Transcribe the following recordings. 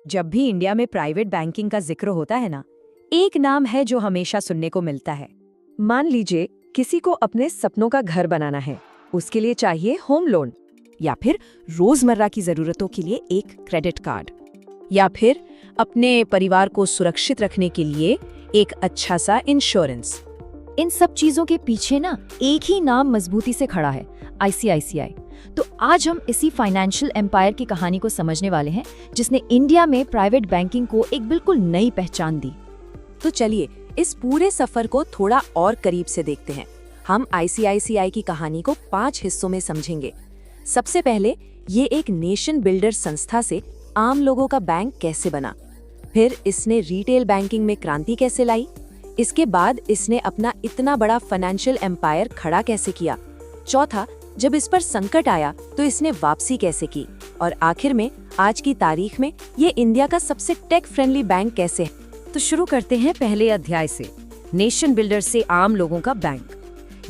जब भी इंडिया में प्राइवेट बैंकिंग का जिक्र होता है ना, एक नाम है जो हमेशा सुनने को मिलता है। मान लीजिए किसी को अपने सपनों का घर बनाना है, उसके लिए चाहिए होम लोन, या फिर रोजमर्रा की जरूरतों के लिए एक क्रेडिट कार्ड, या फिर अपने परिवार को सुरक्षित रखने के लिए एक अच्छा सा इंश्योरेंस। इन सब चीजों के पीछे ना एक ही नाम मजबूती से खड़ा है, आईसीआईसीआई। तो आज हम इसी फाइनेंशियल एम्पायर की कहानी को समझने वाले हैं, जिसने इंडिया में प्राइवेट बैंकिंग को एक बिल्कुल नई पहचान दी। तो चलिए इस पूरे सफर को थोड़ा और करीब से देखते हैं। हम आईसीआईसीआई की कहानी को 5 हिस्सों में समझेंगे। सबसे पहले ये एक नेशन बिल्डर संस्था से आम लोगों का बैंक कैसे बना, फिर इसने रिटेल बैंकिंग में क्रांति कैसे लाई, इसके बाद इसने अपना इतना बड़ा फाइनेंशियल एम्पायर खड़ा कैसे किया, चौथा जब इस पर संकट आया तो इसने वापसी कैसे की, और आखिर में आज की तारीख में ये इंडिया का सबसे टेक फ्रेंडली बैंक कैसे है। तो शुरू करते हैं पहले अध्याय से, नेशन बिल्डर से आम लोगों का बैंक।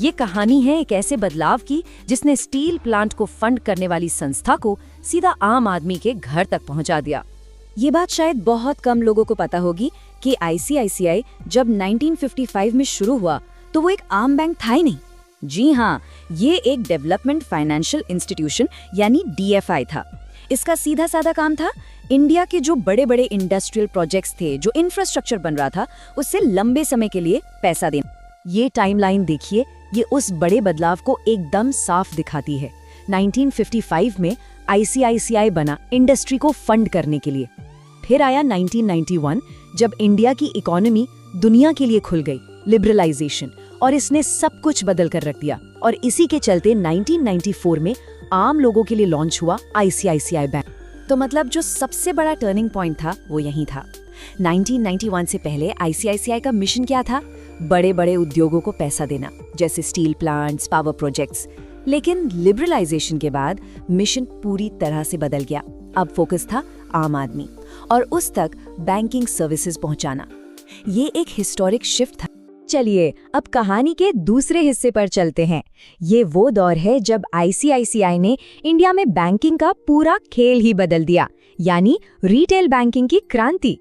ये कहानी है एक ऐसे बदलाव की जिसने स्टील प्लांट को फंड करने वाली संस्था को सीधा आम आदमी के घर तक पहुंचा दिया। ये बात शायद बहुत कम लोगों को पता होगी कि आईसीआईसीआई जब 1955 में शुरू हुआ तो वो एक आम बैंक था ही नहीं। जी हाँ, ये एक डेवलपमेंट फाइनेंशियल इंस्टीट्यूशन यानी डीएफआई था। इसका सीधा साधा काम था इंडिया के जो बड़े बड़े इंडस्ट्रियल प्रोजेक्ट्स थे, जो इंफ्रास्ट्रक्चर बन रहा था, उससे लंबे समय के लिए पैसा देना। ये टाइमलाइन देखिए, ये उस बड़े बदलाव को एकदम साफ दिखाती है। 1955 में आईसीआईसीआई बना इंडस्ट्री को फंड करने के लिए। फिर आया 1991 जब इंडिया की इकोनॉमी दुनिया के लिए खुल गई, लिबरलाइजेशन, और इसने सब कुछ बदल कर रख दिया। और इसी के चलते 1994 में आम लोगों के लिए लॉन्च हुआ आईसीआईसीआई बैंक। तो मतलब जो सबसे बड़ा टर्निंग पॉइंट था वो यही था। 1991 से पहले आईसीआईसीआई का मिशन क्या था? बड़े बड़े उद्योगों को पैसा देना, जैसे स्टील प्लांट्स, पावर प्रोजेक्ट्स। लेकिन लिबरलाइजेशन के बाद मिशन पूरी तरह से बदल गया। अब फोकस था आम आदमी और उस तक बैंकिंग सर्विसेज पहुंचाना। ये एक हिस्टोरिक शिफ्ट था। चलिए अब कहानी के दूसरे हिस्से पर चलते हैं। ये वो दौर है जब आईसीआईसीआई ने इंडिया में बैंकिंग का पूरा खेल ही बदल दिया, यानी रिटेल बैंकिंग की क्रांति।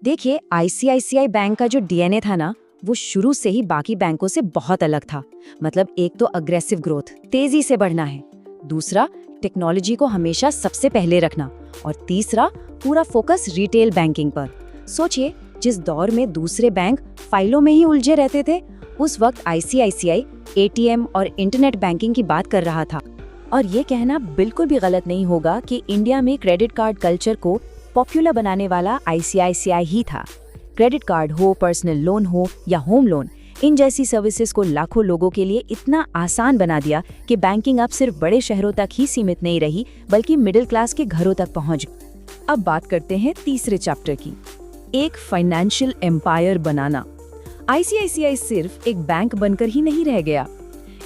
देखिए, आईसीआईसीआई बैंक का जो डीएनए था ना, वो शुरू से ही बाकी बैंकों से बहुत अलग था। मतलब एक तो अग्रेसिव ग्रोथ, तेजी से बढ़ना है, दूसरा टेक्नोलॉजी को हमेशा सबसे पहले रखना, और तीसरा पूरा फोकस रिटेल बैंकिंग पर। सोचिए, जिस दौर में दूसरे बैंक फाइलों में ही उलझे रहते थे, उस वक्त आईसीआईसीआई एटीएम और इंटरनेट बैंकिंग की बात कर रहा था। और ये कहना बिल्कुल भी गलत नहीं होगा कि इंडिया में क्रेडिट कार्ड कल्चर को पॉपुलर बनाने वाला आईसीआईसीआई ही था। क्रेडिट कार्ड हो, पर्सनल लोन हो या होम लोन, इन जैसी सर्विसेज को लाखों लोगों के लिए इतना आसान बना दिया कि बैंकिंग अब सिर्फ बड़े शहरों तक ही सीमित नहीं रही, बल्कि मिडिल क्लास के घरों तक पहुंच गई। अब बात करते हैं तीसरे चैप्टर की, एक फाइनेंशियल एम्पायर बनाना। आईसीआईसीआई सिर्फ एक बैंक बनकर ही नहीं रह गया,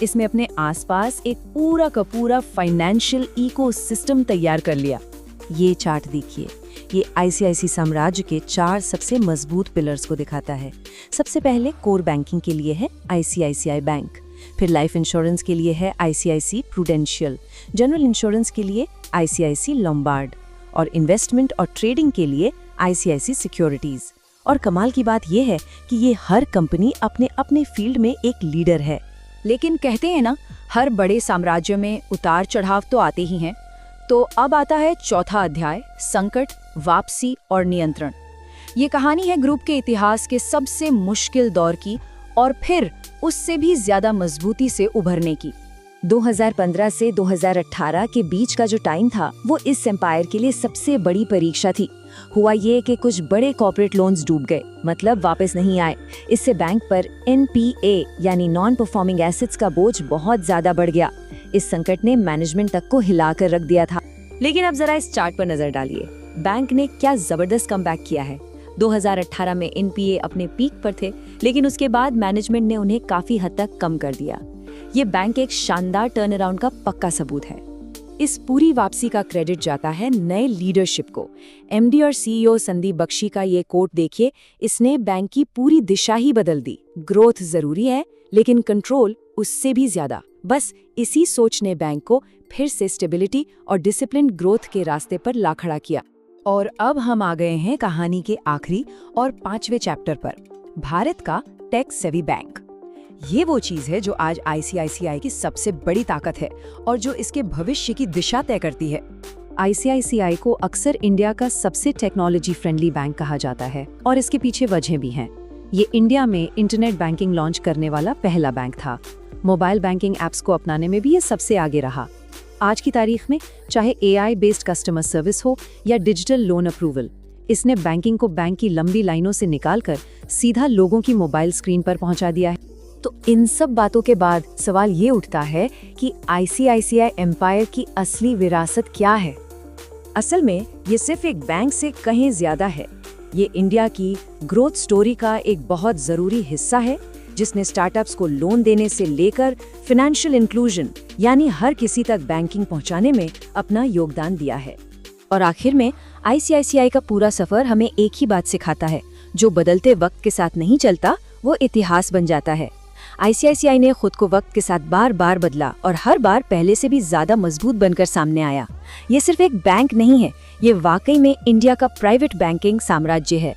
इसमें अपने आसपास एक पूरा का पूरा फाइनेंशियल इकोसिस्टम तैयार कर लिया। ये चार्ट देखिए, ये आईसीआईसी साम्राज्य के 4 सबसे मजबूत पिलर्स को दिखाता है। सबसे पहले कोर बैंकिंग के लिए है आईसीआईसीआई बैंक, फिर लाइफ इंश्योरेंस के लिए है आईसीआईसी प्रूडेंशियल, जनरल इंश्योरेंस के लिए आईसीआईसी लोम्बार्ड, और इन्वेस्टमेंट और ट्रेडिंग के लिए आईसीआईसी सिक्योरिटीज। और कमाल की बात यह है कि ये हर कंपनी अपने अपने फील्ड में एक लीडर है। लेकिन कहते हैं ना, हर बड़े साम्राज्य में उतार चढ़ाव तो आते ही हैं। तो अब आता है चौथा अध्याय, संकट, वापसी और नियंत्रण। ये कहानी है ग्रुप के इतिहास के सबसे मुश्किल दौर की, और फिर उससे भी ज्यादा मजबूती से उभरने की। 2015 से 2018 के बीच का जो टाइम था, वो इस एम्पायर के लिए सबसे बड़ी परीक्षा थी। हुआ ये कि कुछ बड़े कॉर्पोरेट लोन्स डूब गए, मतलब वापस नहीं आए। इससे बैंक पर एनपीए यानी नॉन परफॉर्मिंग एसेट्स का बोझ बहुत ज्यादा बढ़ गया। इस संकट ने मैनेजमेंट तक को हिलाकर रख दिया था। लेकिन अब जरा इस चार्ट पर नजर डालिए, बैंक ने क्या जबरदस्त कमबैक किया है। 2018 में एनपीए अपने पीक पर थे, लेकिन उसके बाद मैनेजमेंट ने उन्हें काफी हद तक कम कर दिया। ये बैंक एक शानदार टर्न अराउंड का पक्का सबूत है। इस पूरी वापसी का क्रेडिट जाता है नए लीडरशिप को। एमडी और सीईओ संदीप बख्शी का ये कोट देखिए, इसने बैंक की पूरी दिशा ही बदल दी। ग्रोथ जरूरी है, लेकिन कंट्रोल उससे भी ज्यादा। बस इसी सोच ने बैंक को फिर से स्टेबिलिटी और डिसिप्लिन ग्रोथ के रास्ते पर ला खड़ा किया। और अब हम आ गए हैं कहानी के आखिरी और 5वें चैप्टर पर, भारत का टेक सेवी बैंक। ये वो चीज है जो आज आईसीआईसीआई की सबसे बड़ी ताकत है और जो इसके भविष्य की दिशा तय करती है। आईसीआईसीआई को अक्सर इंडिया का सबसे टेक्नोलॉजी फ्रेंडली बैंक कहा जाता है और इसके पीछे वजह भी हैं। ये इंडिया में इंटरनेट बैंकिंग लॉन्च करने वाला पहला बैंक था। मोबाइल बैंकिंग ऐप्स को अपनाने में भी ये सबसे आगे रहा। आज की तारीख में चाहे एआई बेस्ड कस्टमर सर्विस हो या डिजिटल लोन अप्रूवल, इसने बैंकिंग को बैंक की लंबी लाइनों से निकालकर सीधा लोगों की मोबाइल स्क्रीन पर पहुंचा दिया है। तो इन सब बातों के बाद सवाल ये उठता है कि आईसीआईसीआई एम्पायर की असली विरासत क्या है? असल में ये सिर्फ एक बैंक से कहीं ज्यादा है। ये इंडिया की ग्रोथ स्टोरी का एक बहुत जरूरी हिस्सा है, जिसने स्टार्टअप्स को लोन देने से लेकर फाइनेंशियल इंक्लूजन यानी हर किसी तक बैंकिंग पहुंचाने में अपना योगदान दिया है। और आखिर में आईसीआईसीआई का पूरा सफर हमें एक ही बात सिखाता है, जो बदलते वक्त के साथ नहीं चलता वो इतिहास बन जाता है। आईसीआईसीआई ने खुद को वक्त के साथ बार बार बदला और हर बार पहले से भी ज्यादा मजबूत बनकर सामने आया। ये सिर्फ एक बैंक नहीं है, ये वाकई में इंडिया का प्राइवेट बैंकिंग साम्राज्य है।